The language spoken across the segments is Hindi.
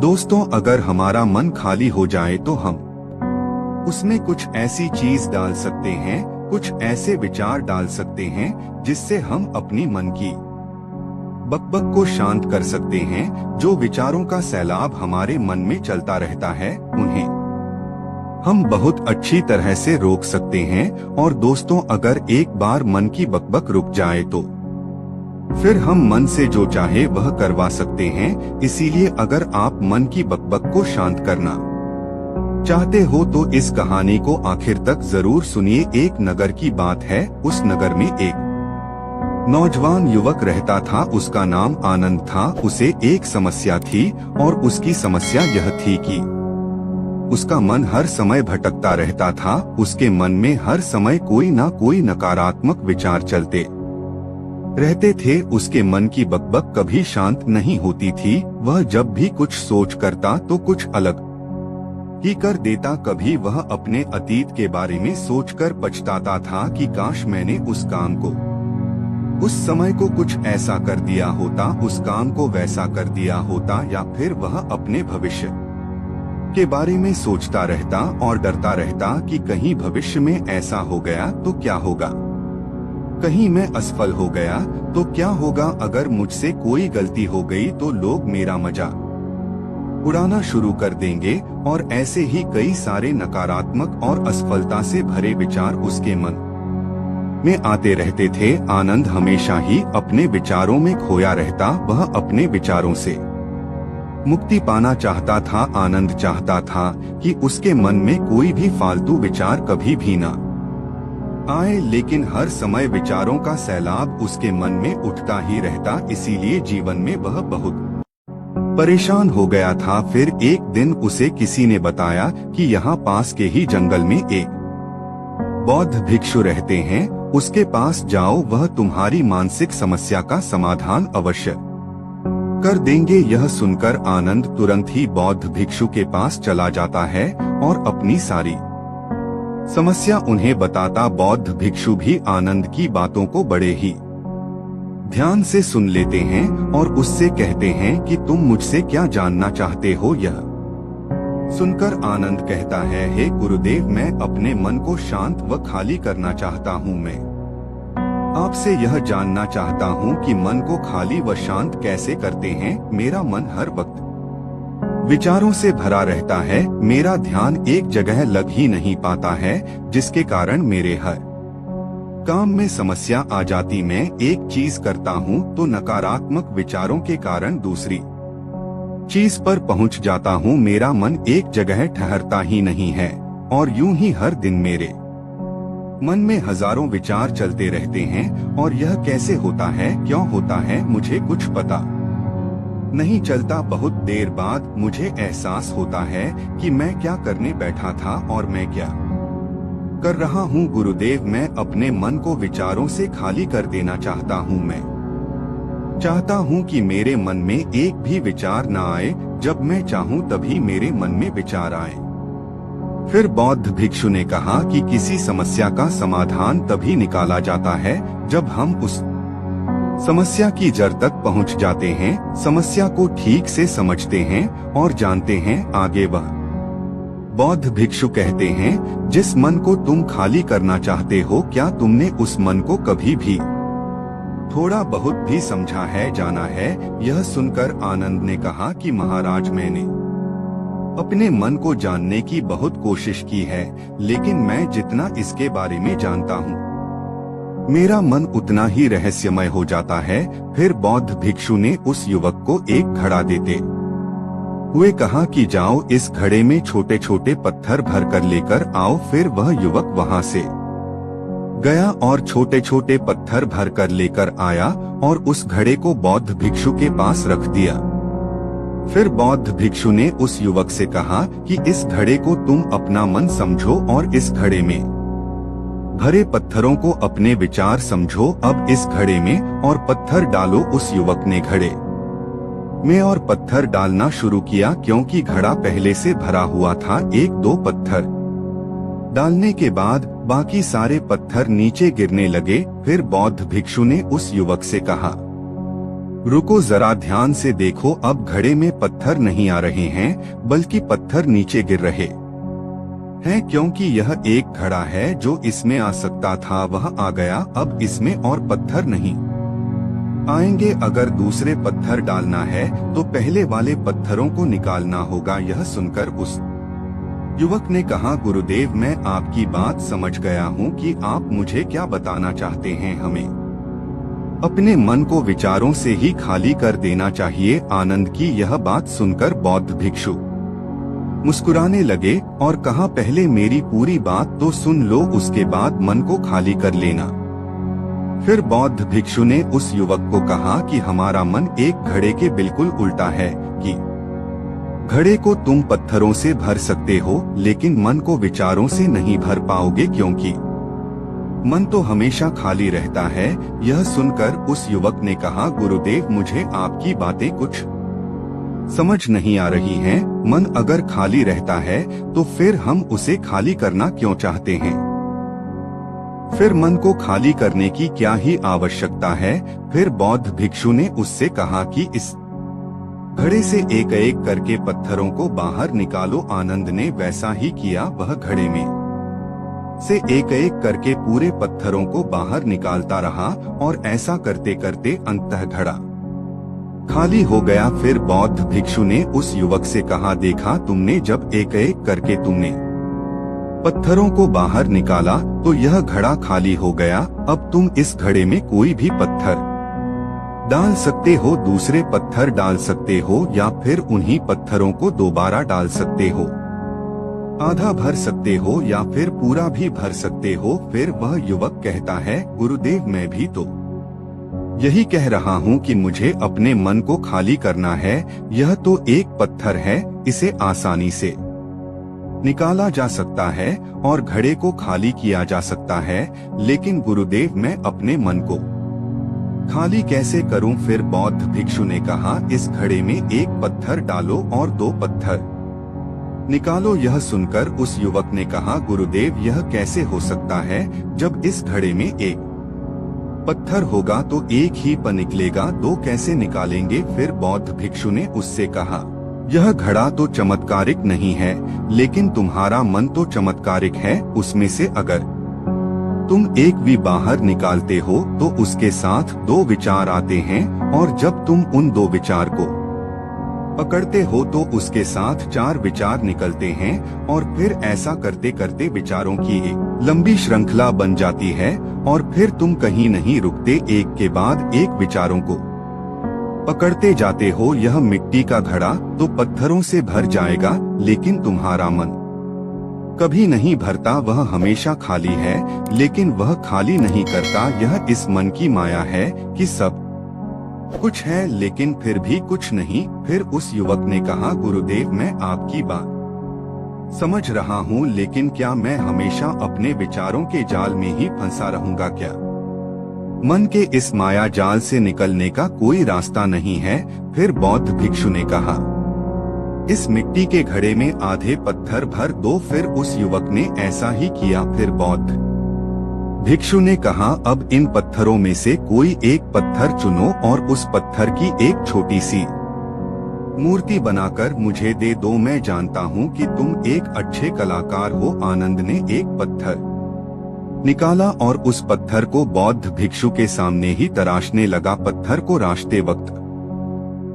दोस्तों, अगर हमारा मन खाली हो जाए तो हम उसमें कुछ ऐसी चीज डाल सकते हैं, कुछ ऐसे विचार डाल सकते हैं जिससे हम अपनी मन की बकबक को शांत कर सकते हैं। जो विचारों का सैलाब हमारे मन में चलता रहता है, उन्हें हम बहुत अच्छी तरह से रोक सकते हैं। और दोस्तों, अगर एक बार मन की बकबक रुक जाए तो फिर हम मन से जो चाहे वह करवा सकते हैं। इसीलिए अगर आप मन की बकबक को शांत करना चाहते हो तो इस कहानी को आखिर तक जरूर सुनिए। एक नगर की बात है। उस नगर में एक नौजवान युवक रहता था। उसका नाम आनंद था। उसे एक समस्या थी और उसकी समस्या यह थी कि उसका मन हर समय भटकता रहता था। उसके मन में हर समय कोई ना कोई नकारात्मक विचार चलते रहते थे। उसके मन की बकबक कभी शांत नहीं होती थी। वह जब भी कुछ सोच करता तो कुछ अलग ही कर देता। कभी वह अपने अतीत के बारे में सोचकर पछताता था कि काश मैंने उस काम को, उस समय को कुछ ऐसा कर दिया होता, उस काम को वैसा कर दिया होता। या फिर वह अपने भविष्य के बारे में सोचता रहता और डरता रहता कि कहीं भविष्य में ऐसा हो गया तो क्या होगा, कहीं मैं असफल हो गया तो क्या होगा, अगर मुझसे कोई गलती हो गई तो लोग मेरा मजाक उड़ाना शुरू कर देंगे। और ऐसे ही कई सारे नकारात्मक और असफलता से भरे विचार उसके मन में आते रहते थे। आनंद हमेशा ही अपने विचारों में खोया रहता। वह अपने विचारों से मुक्ति पाना चाहता था। आनंद चाहता था कि उसके मन में कोई भी फालतू विचार कभी भी ना आए, लेकिन हर समय विचारों का सैलाब उसके मन में उठता ही रहता। इसीलिए जीवन में वह बहुत परेशान हो गया था। फिर एक दिन उसे किसी ने बताया कि यहाँ पास के ही जंगल में एक बौद्ध भिक्षु रहते हैं, उसके पास जाओ, वह तुम्हारी मानसिक समस्या का समाधान अवश्य कर देंगे। यह सुनकर आनंद तुरंत ही बौद्ध भिक्षु के पास चला जाता है और अपनी सारी समस्या उन्हें बताता। बौद्ध भिक्षु भी आनंद की बातों को बड़े ही ध्यान से सुन लेते हैं और उससे कहते हैं कि तुम मुझसे क्या जानना चाहते हो। यह सुनकर आनंद कहता है, हे गुरुदेव, मैं अपने मन को शांत व खाली करना चाहता हूँ। मैं आपसे यह जानना चाहता हूँ कि मन को खाली व शांत कैसे करते हैं। मेरा मन हर वक्त विचारों से भरा रहता है। मेरा ध्यान एक जगह लग ही नहीं पाता है, जिसके कारण मेरे हर काम में समस्या आ जाती। मैं एक चीज करता हूँ तो नकारात्मक विचारों के कारण दूसरी चीज पर पहुँच जाता हूँ। मेरा मन एक जगह ठहरता ही नहीं है और यूं ही हर दिन मेरे मन में हजारों विचार चलते रहते हैं। और यह कैसे होता है, क्यों होता है, मुझे कुछ पता नहीं चलता। बहुत देर बाद मुझे एहसास होता है कि मैं क्या करने बैठा था और मैं क्या कर रहा हूँ। गुरुदेव, मैं अपने मन को विचारों से खाली कर देना चाहता हूँ। मैं चाहता हूँ कि मेरे मन में एक भी विचार न आए। जब मैं चाहूँ तभी मेरे मन में विचार आए। फिर बौद्ध भिक्षु ने कहा कि किसी समस्या का समाधान तभी निकाला जाता है जब हम उस समस्या की जड़ तक पहुँच जाते हैं, समस्या को ठीक से समझते हैं और जानते हैं। आगे वह बौद्ध भिक्षु कहते हैं, जिस मन को तुम खाली करना चाहते हो, क्या तुमने उस मन को कभी भी थोड़ा बहुत भी समझा है, जाना है? यह सुनकर आनंद ने कहा कि महाराज, मैंने अपने मन को जानने की बहुत कोशिश की है, लेकिन मैं जितना इसके बारे में जानता हूँ, मेरा मन उतना ही रहस्यमय हो जाता है। फिर बौद्ध भिक्षु ने उस युवक को एक घड़ा देते हुए कहा कि जाओ, इस घड़े में छोटे छोटे पत्थर भर कर लेकर आओ। फिर वह युवक वहां से गया और छोटे छोटे पत्थर भर कर लेकर आया और उस घड़े को बौद्ध भिक्षु के पास रख दिया। फिर बौद्ध भिक्षु ने उस युवक से कहा कि इस घड़े को तुम अपना मन समझो और इस घड़े में भरे पत्थरों को अपने विचार समझो। अब इस घड़े में और पत्थर डालो। उस युवक ने घड़े में और पत्थर डालना शुरू किया, क्योंकि घड़ा पहले से भरा हुआ था। एक दो पत्थर डालने के बाद बाकी सारे पत्थर नीचे गिरने लगे। फिर बौद्ध भिक्षु ने उस युवक से कहा, रुको जरा ध्यान से देखो, अब घड़े में पत्थर नहीं आ रहे हैं बल्कि पत्थर नीचे गिर रहे हैं, क्योंकि यह एक घड़ा है जो इसमें आ सकता था वह आ गया, अब इसमें और पत्थर नहीं आएंगे। अगर दूसरे पत्थर डालना है तो पहले वाले पत्थरों को निकालना होगा। यह सुनकर उस युवक ने कहा, गुरुदेव मैं आपकी बात समझ गया हूँ कि आप मुझे क्या बताना चाहते हैं। हमें अपने मन को विचारों से ही खाली कर देना चाहिए। आनंद की यह बात सुनकर बौद्ध भिक्षु मुस्कुराने लगे और कहा, पहले मेरी पूरी बात तो सुन लो, उसके बाद मन को खाली कर लेना। फिर बौद्ध भिक्षु ने उस युवक को कहा कि हमारा मन एक घड़े के बिल्कुल उल्टा है कि घड़े को तुम पत्थरों से भर सकते हो लेकिन मन को विचारों से नहीं भर पाओगे, क्योंकि मन तो हमेशा खाली रहता है। यह सुनकर उस युवक ने कहा, गुरुदेव मुझे आपकी बातें कुछ समझ नहीं आ रही हैं। मन अगर खाली रहता है तो फिर हम उसे खाली करना क्यों चाहते हैं? फिर मन को खाली करने की क्या ही आवश्यकता है? फिर बौद्ध भिक्षु ने उससे कहा कि इस घड़े से एक एक करके पत्थरों को बाहर निकालो। आनंद ने वैसा ही किया, वह घड़े में से एक एक करके पूरे पत्थरों को बाहर निकालता रहा और ऐसा करते करते अंततः घड़ा खाली हो गया। फिर बौद्ध भिक्षु ने उस युवक से कहा, देखा तुमने, जब एक एक करके तुमने पत्थरों को बाहर निकाला तो यह घड़ा खाली हो गया। अब तुम इस घड़े में कोई भी पत्थर डाल सकते हो, दूसरे पत्थर डाल सकते हो या फिर उन्हीं पत्थरों को दोबारा डाल सकते हो, आधा भर सकते हो या फिर पूरा भी भर सकते हो। फिर वह युवक कहता है, गुरुदेव मैं भी तो यही कह रहा हूँ कि मुझे अपने मन को खाली करना है। यह तो एक पत्थर है, इसे आसानी से निकाला जा सकता है और घड़े को खाली किया जा सकता है, लेकिन गुरुदेव मैं अपने मन को खाली कैसे करूं? फिर बौद्ध भिक्षु ने कहा, इस घड़े में एक पत्थर डालो और दो पत्थर निकालो। यह सुनकर उस युवक ने कहा, गुरुदेव यह कैसे हो सकता है? जब इस घड़े में एक पत्थर होगा तो एक ही प निकलेगा, दो कैसे निकालेंगे? फिर बौद्ध भिक्षु ने उससे कहा, यह घड़ा तो चमत्कारिक नहीं है, लेकिन तुम्हारा मन तो चमत्कारिक है। उसमें से अगर तुम एक भी बाहर निकालते हो तो उसके साथ दो विचार आते हैं, और जब तुम उन दो विचार को पकड़ते हो तो उसके साथ चार विचार निकलते हैं, और फिर ऐसा करते करते विचारों की एक लंबी श्रृंखला बन जाती है और फिर तुम कहीं नहीं रुकते, एक के बाद एक विचारों को पकड़ते जाते हो। यह मिट्टी का घड़ा तो पत्थरों से भर जाएगा, लेकिन तुम्हारा मन कभी नहीं भरता, वह हमेशा खाली है, लेकिन वह खाली नहीं करता। यह इस मन की माया है कि सब कुछ है लेकिन फिर भी कुछ नहीं। फिर उस युवक ने कहा, गुरुदेव मैं आपकी बात समझ रहा हूँ, लेकिन क्या मैं हमेशा अपने विचारों के जाल में ही फंसा रहूंगा? क्या मन के इस माया जाल से निकलने का कोई रास्ता नहीं है? फिर बौद्ध भिक्षु ने कहा, इस मिट्टी के घड़े में आधे पत्थर भर दो। फिर उस युवक ने ऐसा ही किया। फिर बौद्ध भिक्षु ने कहा, अब इन पत्थरों में से कोई एक पत्थर चुनो और उस पत्थर की एक छोटी सी मूर्ति बनाकर मुझे दे दो। मैं जानता हूँ कि तुम एक अच्छे कलाकार हो। आनंद ने एक पत्थर निकाला और उस पत्थर को बौद्ध भिक्षु के सामने ही तराशने लगा। पत्थर को राशते वक्त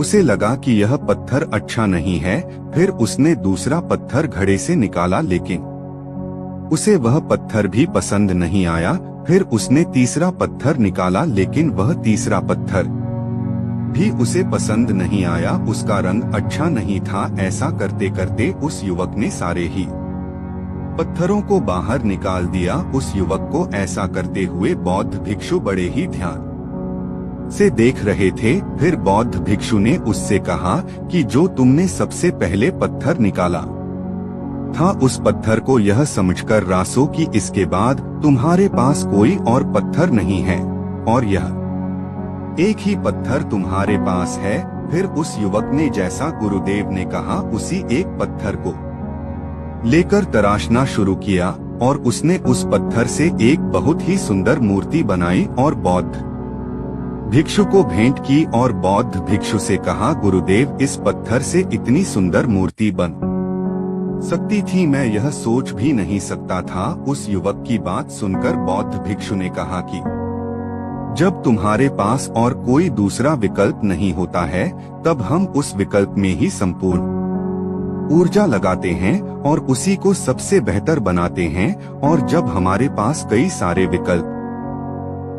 उसे लगा कि यह पत्थर अच्छा नहीं है। फिर उसने दूसरा पत्थर घड़े से निकाला, लेकिन उसे वह पत्थर भी पसंद नहीं आया। फिर उसने तीसरा पत्थर निकाला, लेकिन वह तीसरा पत्थर भी उसे पसंद नहीं आया, उसका रंग अच्छा नहीं था। ऐसा करते करते उस युवक ने सारे ही पत्थरों को बाहर निकाल दिया। उस युवक को ऐसा करते हुए बौद्ध भिक्षु बड़े ही ध्यान से देख रहे थे। फिर बौद्ध भिक्षु ने उससे कहा कि जो तुमने सबसे पहले पत्थर निकाला था, उस पत्थर को यह समझकर रासो कि इसके बाद तुम्हारे पास कोई और पत्थर नहीं है, और यह एक ही पत्थर तुम्हारे पास है। फिर उस युवक ने जैसा गुरुदेव ने कहा उसी एक पत्थर को लेकर तराशना शुरू किया, और उसने उस पत्थर से एक बहुत ही सुंदर मूर्ति बनाई और बौद्ध भिक्षु को भेंट की और बौद्ध भिक्षु से कहा, गुरुदेव, इस पत्थर से इतनी सुंदर मूर्ति बन सकती थी, मैं यह सोच भी नहीं सकता था। उस युवक की बात सुनकर बौद्ध भिक्षु ने कहा कि जब तुम्हारे पास और कोई दूसरा विकल्प नहीं होता है, तब हम उस विकल्प में ही संपूर्ण ऊर्जा लगाते हैं और उसी को सबसे बेहतर बनाते हैं। और जब हमारे पास कई सारे विकल्प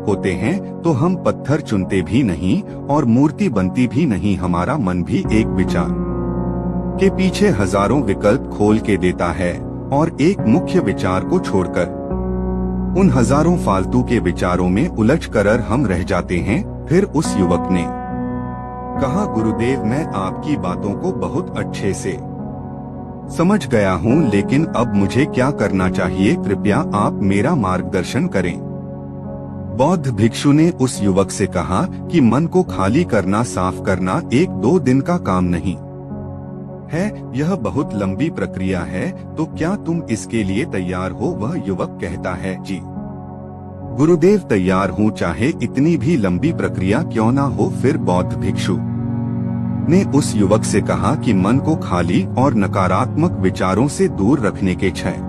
होते हैं तो हम पत्थर चुनते भी नहीं और मूर्ति बनती भी नहीं। हमारा मन भी एक विचार के पीछे हजारों विकल्प खोल के देता है और एक मुख्य विचार को छोड़कर उन हजारों फालतू के विचारों में उलझ कर हम रह जाते हैं। फिर उस युवक ने कहा, गुरुदेव, मैं आपकी बातों को बहुत अच्छे से समझ गया हूँ, लेकिन अब मुझे क्या करना चाहिए? कृपया आप मेरा मार्गदर्शन करें। बौद्ध भिक्षु ने उस युवक से कहा कि मन को खाली करना, साफ करना 1-2 दिन का काम नहीं है, यह बहुत लंबी प्रक्रिया है। तो क्या तुम इसके लिए तैयार हो? वह युवक कहता है, जी गुरुदेव, तैयार हूँ, चाहे इतनी भी लंबी प्रक्रिया क्यों ना हो। फिर बौद्ध भिक्षु ने उस युवक से कहा कि मन को खाली और नकारात्मक विचारों से दूर रखने के 6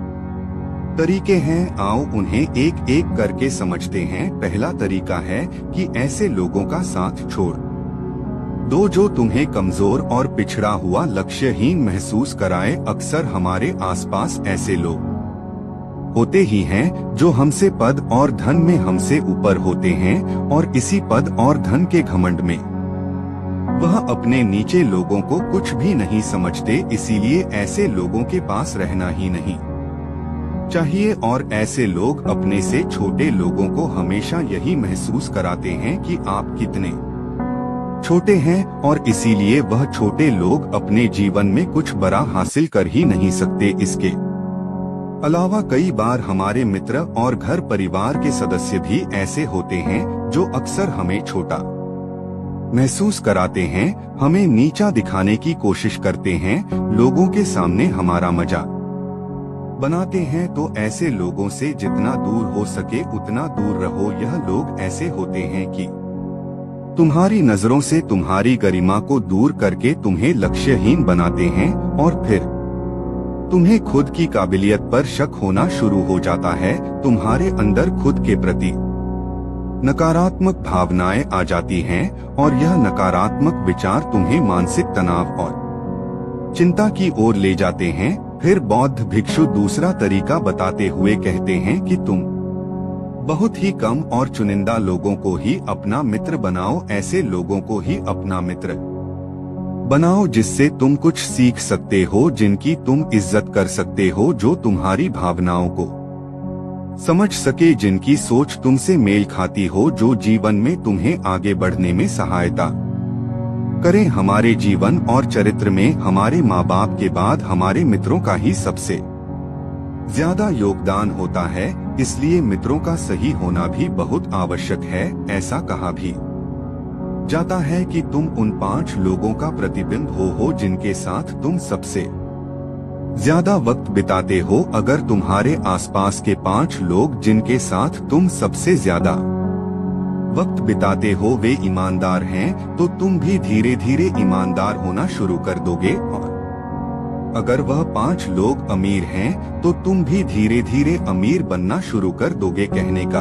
तरीके हैं। आओ उन्हें एक एक करके समझते हैं। पहला तरीका है कि ऐसे लोगों का साथ छोड़ दो जो तुम्हें कमजोर और पिछड़ा हुआ, लक्ष्यहीन महसूस कराए। अक्सर हमारे आसपास ऐसे लोग होते ही हैं जो हमसे पद और धन में हमसे ऊपर होते हैं और इसी पद और धन के घमंड में वह अपने नीचे लोगों को कुछ भी नहीं समझते। इसीलिए ऐसे लोगों के पास रहना ही नहीं चाहिए। और ऐसे लोग अपने से छोटे लोगों को हमेशा यही महसूस कराते हैं कि आप कितने छोटे हैं और इसीलिए वह छोटे लोग अपने जीवन में कुछ बड़ा हासिल कर ही नहीं सकते। इसके अलावा कई बार हमारे मित्र और घर परिवार के सदस्य भी ऐसे होते हैं जो अक्सर हमें छोटा महसूस कराते हैं, हमें नीचा दिखाने की कोशिश करते हैं, लोगों के सामने हमारा मजाक बनाते हैं। तो ऐसे लोगों से जितना दूर हो सके उतना दूर रहो। यह लोग ऐसे होते हैं कि तुम्हारी नजरों से तुम्हारी गरिमा को दूर करके तुम्हें लक्ष्यहीन बनाते हैं और फिर तुम्हें खुद की काबिलियत पर शक होना शुरू हो जाता है। तुम्हारे अंदर खुद के प्रति नकारात्मक भावनाएं आ जाती हैं और यह नकारात्मक विचार तुम्हें मानसिक तनाव और चिंता की ओर ले जाते हैं। फिर बौद्ध भिक्षु दूसरा तरीका बताते हुए कहते हैं कि तुम बहुत ही कम और चुनिंदा लोगों को ही अपना मित्र बनाओ। ऐसे लोगों को ही अपना मित्र बनाओ जिससे तुम कुछ सीख सकते हो, जिनकी तुम इज्जत कर सकते हो, जो तुम्हारी भावनाओं को समझ सके, जिनकी सोच तुमसे मेल खाती हो, जो जीवन में तुम्हें आगे बढ़ने में सहायता करें। हमारे जीवन और चरित्र में हमारे माँ बाप के बाद हमारे मित्रों का ही सबसे ज्यादा योगदान होता है। इसलिए मित्रों का सही होना भी बहुत आवश्यक है। ऐसा कहा भी जाता है कि तुम उन 5 लोगों का प्रतिबिंब हो जिनके साथ तुम सबसे ज्यादा वक्त बिताते हो। अगर तुम्हारे आसपास के 5 लोग जिनके साथ तुम सबसे ज्यादा वक्त बिताते हो वे ईमानदार हैं, तो तुम भी धीरे धीरे ईमानदार होना शुरू कर दोगे। और अगर वह 5 लोग अमीर हैं, तो तुम भी धीरे धीरे अमीर बनना शुरू कर दोगे। कहने का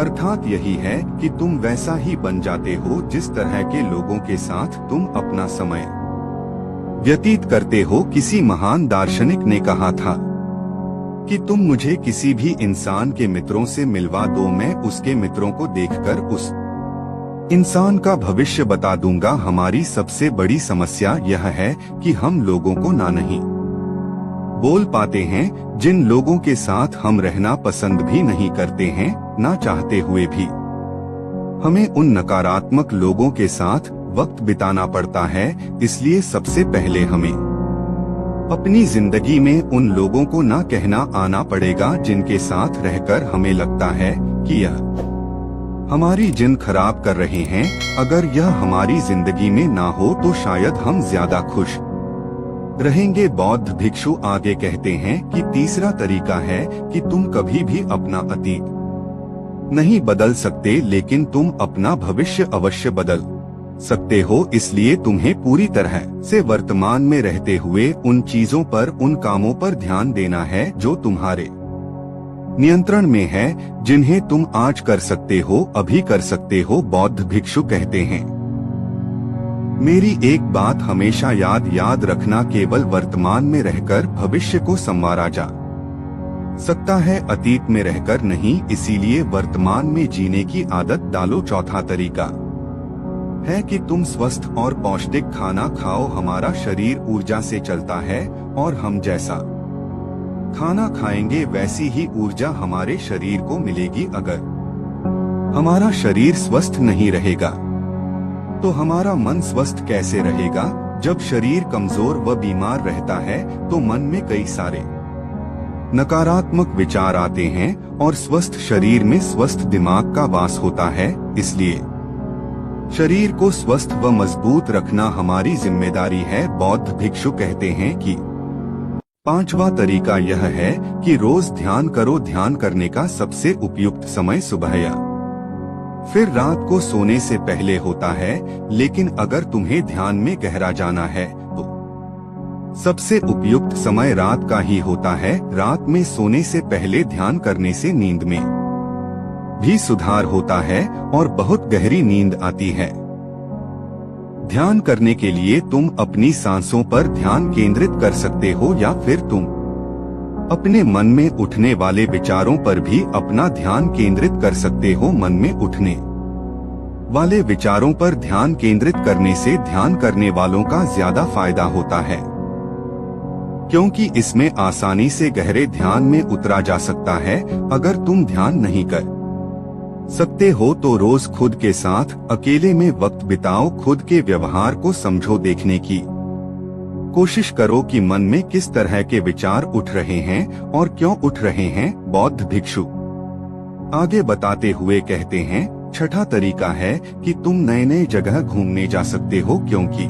अर्थात यही है कि तुम वैसा ही बन जाते हो जिस तरह के लोगों के साथ तुम अपना समय व्यतीत करते हो। किसी महान दार्शनिक ने कहा था कि तुम मुझे किसी भी इंसान के मित्रों से मिलवा दो, मैं उसके मित्रों को देखकर उस इंसान का भविष्य बता दूंगा। हमारी सबसे बड़ी समस्या यह है कि हम लोगों को नहीं बोल पाते हैं। जिन लोगों के साथ हम रहना पसंद भी नहीं करते हैं, ना चाहते हुए भी हमें उन नकारात्मक लोगों के साथ वक्त बिताना पड़ता है। इसलिए सबसे पहले हमें अपनी जिंदगी में उन लोगों को ना कहना आना पड़ेगा जिनके साथ रहकर हमें लगता है कि यह हमारी जिंदगी खराब कर रहे हैं। अगर यह हमारी जिंदगी में ना हो तो शायद हम ज्यादा खुश रहेंगे। बौद्ध भिक्षु आगे कहते हैं कि तीसरा तरीका है कि तुम कभी भी अपना अतीत नहीं बदल सकते, लेकिन तुम अपना भविष्य अवश्य बदल सकते हो। इसलिए तुम्हें पूरी तरह से वर्तमान में रहते हुए उन चीजों पर, उन कामों पर ध्यान देना है जो तुम्हारे नियंत्रण में है, जिन्हें तुम आज कर सकते हो, अभी कर सकते हो। बौद्ध भिक्षु कहते हैं, मेरी एक बात हमेशा याद रखना, केवल वर्तमान में रहकर भविष्य को संवारा जा सकता है, अतीत में रहकर नहीं। इसीलिए वर्तमान में जीने की आदत डालो। चौथा तरीका है कि तुम स्वस्थ और पौष्टिक खाना खाओ। हमारा शरीर ऊर्जा से चलता है और हम जैसा खाना खाएंगे वैसी ही ऊर्जा हमारे शरीर को मिलेगी। अगर हमारा शरीर स्वस्थ नहीं रहेगा तो हमारा मन स्वस्थ कैसे रहेगा? जब शरीर कमजोर व बीमार रहता है तो मन में कई सारे नकारात्मक विचार आते हैं और स्वस्थ शरीर में स्वस्थ दिमाग का वास होता है। इसलिए शरीर को स्वस्थ व मजबूत रखना हमारी जिम्मेदारी है। बौद्ध भिक्षु कहते हैं कि पांचवा तरीका यह है कि रोज ध्यान करो। ध्यान करने का सबसे उपयुक्त समय सुबह या फिर रात को सोने से पहले होता है, लेकिन अगर तुम्हें ध्यान में गहरा जाना है तो सबसे उपयुक्त समय रात का ही होता है। रात में सोने से पहले ध्यान करने से नींद में भी सुधार होता है और बहुत गहरी नींद आती है। ध्यान करने के लिए तुम अपनी सांसों पर ध्यान केंद्रित कर सकते हो या फिर तुम अपने मन में उठने वाले विचारों पर भी अपना ध्यान केंद्रित कर सकते हो। मन में उठने वाले विचारों पर ध्यान केंद्रित करने से ध्यान करने वालों का ज्यादा फायदा होता है, क्योंकि इसमें आसानी से गहरे ध्यान में उतरा जा सकता है। अगर तुम ध्यान नहीं कर सकते हो तो रोज खुद के साथ अकेले में वक्त बिताओ। खुद के व्यवहार को समझो, देखने की कोशिश करो कि मन में किस तरह के विचार उठ रहे हैं और क्यों उठ रहे हैं। बौद्ध भिक्षु आगे बताते हुए कहते हैं, छठा तरीका है कि तुम नए नए जगह घूमने जा सकते हो, क्योंकि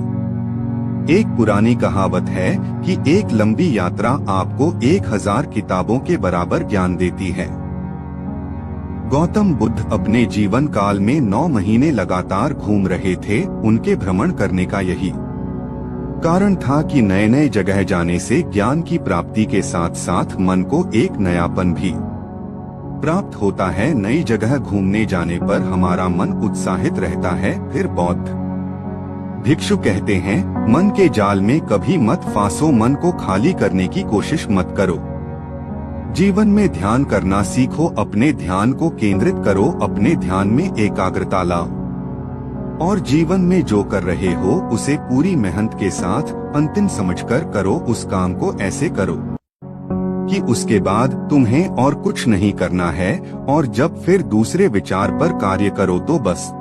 एक पुरानी कहावत है कि एक लंबी यात्रा आपको 1000 किताबों के बराबर ज्ञान देती है। गौतम बुद्ध अपने जीवन काल में 9 महीने लगातार घूम रहे थे। उनके भ्रमण करने का यही कारण था कि नए नए जगह जाने से ज्ञान की प्राप्ति के साथ साथ मन को एक नयापन भी प्राप्त होता है। नई जगह घूमने जाने पर हमारा मन उत्साहित रहता है। फिर बौद्ध भिक्षु कहते हैं, मन के जाल में कभी मत फांसो। मन को खाली करने की कोशिश मत करो। जीवन में ध्यान करना सीखो। अपने ध्यान को केंद्रित करो, अपने ध्यान में एकाग्रता लाओ और जीवन में जो कर रहे हो उसे पूरी मेहनत के साथ अंतिम समझकर करो। उस काम को ऐसे करो कि उसके बाद तुम्हें और कुछ नहीं करना है। और जब फिर दूसरे विचार पर कार्य करो तो बस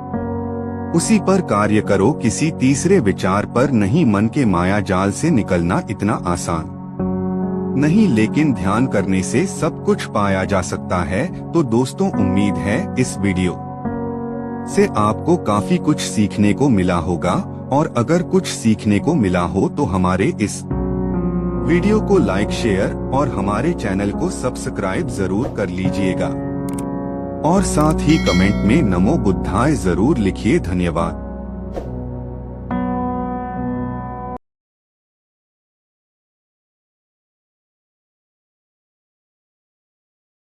उसी पर कार्य करो, किसी तीसरे विचार पर नहीं। मन के माया जाल से निकलना इतना आसान नहीं, लेकिन ध्यान करने से सब कुछ पाया जा सकता है। तो दोस्तों, उम्मीद है इस वीडियो से आपको काफी कुछ सीखने को मिला होगा, और अगर कुछ सीखने को मिला हो तो हमारे इस वीडियो को लाइक, शेयर और हमारे चैनल को सब्सक्राइब जरूर कर लीजिएगा और साथ ही कमेंट में नमो बुद्धाय जरूर लिखिए। धन्यवाद।